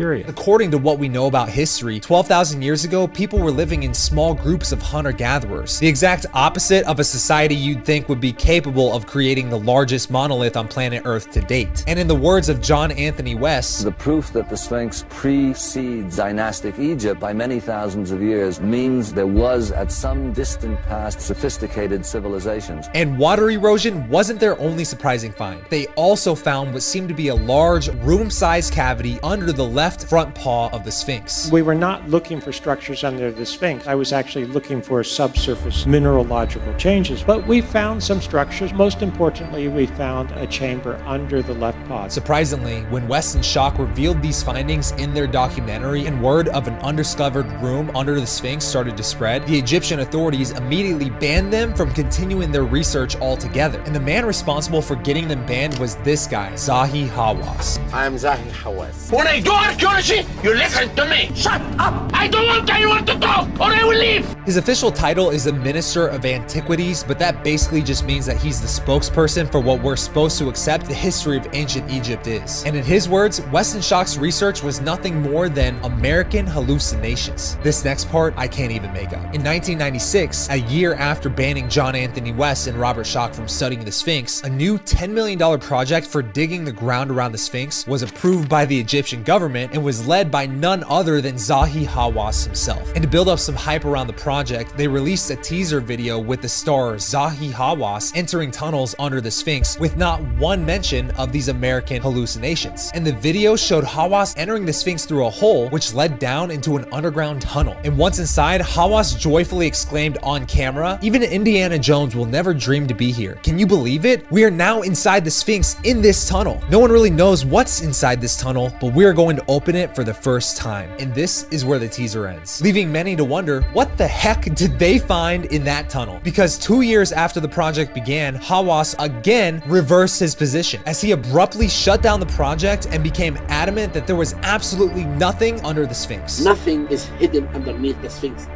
period. According to what we know about history, 12,000 years ago, people were living in small groups of hunter-gatherers. The exact opposite of a society you'd think would be capable of creating the largest monolith on planet Earth to date. And in the words of John Anthony West, the proof that the Sphinx precedes dynastic Egypt by many thousands of years means there was at some distant past sophisticated civilizations. And water erosion wasn't their only surprising find. They also found what seemed to be a large, room-sized cavity under the left front paw of the Sphinx. We were not looking for structures under the Sphinx. I was actually looking for subsurface mineralogical changes, but we found some structures. Most importantly, we found a chamber under the left paw. Surprisingly, when West and Schock revealed these findings in their documentary and word of an undiscovered room under the Sphinx started to spread, the Egyptian authorities immediately banned them from continuing their research altogether. And the man responsible for getting them banned was this guy, Zahi Hawass. I am Zahi Hawass. When I do archaeology, you listen to me. Shut up! I don't want anyone to talk, or I will leave! His official title is the Minister of Antiquities, but that basically just means that he's the spokesperson for what we're supposed to accept the history of ancient Egypt is. And in his words, West and Schock's research was nothing more than American hallucinations. This next part, I can't even make up. In 1996, a year after banning John Anthony West and Robert Schock from studying the Sphinx, a new $10 million project for digging the ground around the Sphinx was approved by the Egyptian government and was led by none other than Zahi Hawass himself. And to build up some hype around the project, they released a teaser video with the star Zahi Hawass entering tunnels under the Sphinx with not one mention of these American hallucinations. And the video showed Hawass entering the Sphinx through a hole which led down into an underground tunnel. And once inside, Hawass joyfully exclaimed on camera, "Even Indiana Jones will never dream to be here. Can you believe it? We are now inside the Sphinx in this tunnel. No one really knows what's inside this tunnel, but we are going to open it for the first time." And this is where the teaser ends, leaving many to wonder, what the heck did they find in that tunnel? Because 2 years after the project began, Hawass again reversed his position as he abruptly shut down the project and became adamant that there was absolutely nothing under the Sphinx. Nothing is hidden underneath the Sphinx.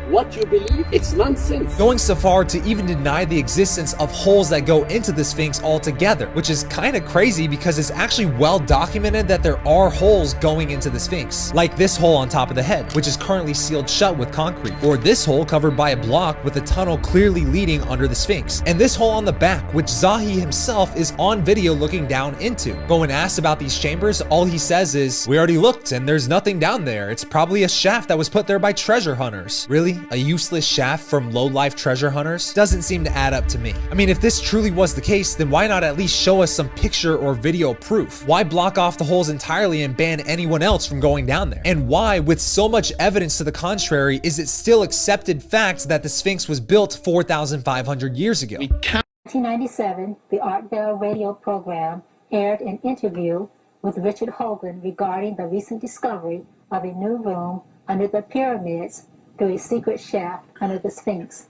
What you believe, it's nonsense. Going so far to even deny the existence of holes that go into the Sphinx altogether, which is kind of crazy because it's actually well documented that there are holes going into the Sphinx, like this hole on top of the head, which is currently sealed shut with concrete, or this hole covered by a block with a tunnel clearly leading under the Sphinx, and this hole on the back, which Zahi himself is on video looking down into. But when asked about these chambers, all he says is, "We already looked and there's nothing down there. It's probably a shaft that was put there by treasure hunters." Really? A useless shaft from low-life treasure hunters? Doesn't seem to add up to me. I mean, if this truly was the case, then why not at least show us some picture or video proof? Why block off the holes entirely and ban anyone else from going down there? And why, with so much evidence to the contrary, is it still accepted fact that the Sphinx was built 4,500 years ago? In 1997, the Art Bell radio program aired an interview with Richard Hogan regarding the recent discovery of a new room under the pyramids through a secret shaft under the Sphinx.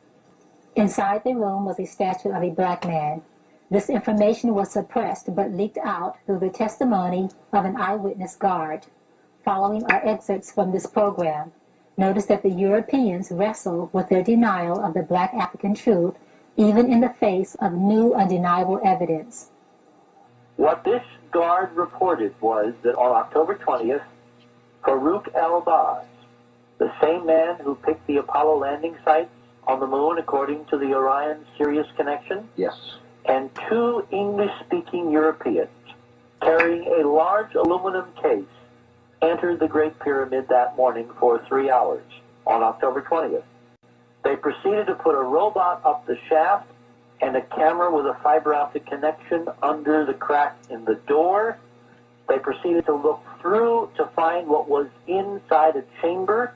Inside the room was a statue of a black man. This information was suppressed but leaked out through the testimony of an eyewitness guard. Following are excerpts from this program. Notice that the Europeans wrestle with their denial of the black African truth, even in the face of new undeniable evidence. What this guard reported was that on October 20th, Farouk El-Baz, the same man who picked the Apollo landing sites on the moon according to the Orion-Sirius connection? Yes. And 2 English-speaking Europeans carrying a large aluminum case entered the Great Pyramid that morning for 3 hours on October 20th. They proceeded to put a robot up the shaft and a camera with a fiber optic connection under the crack in the door. They proceeded to look through to find what was inside a chamber.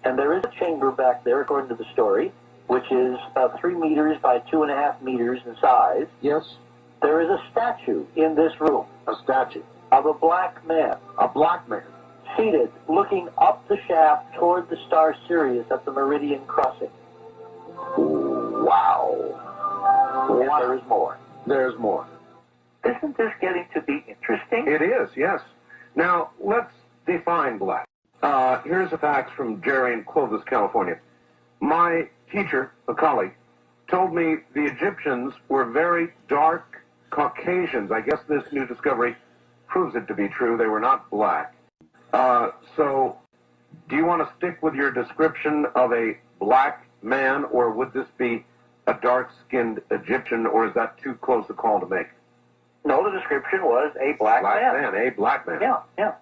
And there is a chamber back there, according to the story, which is about 3 meters by 2.5 meters in size. Yes. There is a statue in this room. A statue. Of a black man. A black man. Seated, looking up the shaft toward the star Sirius at the meridian crossing. Wow. And there is more. There's more. Isn't this getting to be interesting? It is, yes. Now, let's define black. Here's a fax from Jerry in Clovis, California. My teacher, a colleague, told me the Egyptians were very dark Caucasians. I guess this new discovery proves it to be true. They were not black. So, do you want to stick with your description of a black man, or would this be a dark-skinned Egyptian, or is that too close a call to make? No, the description was a black man. A black man. Yeah, yeah.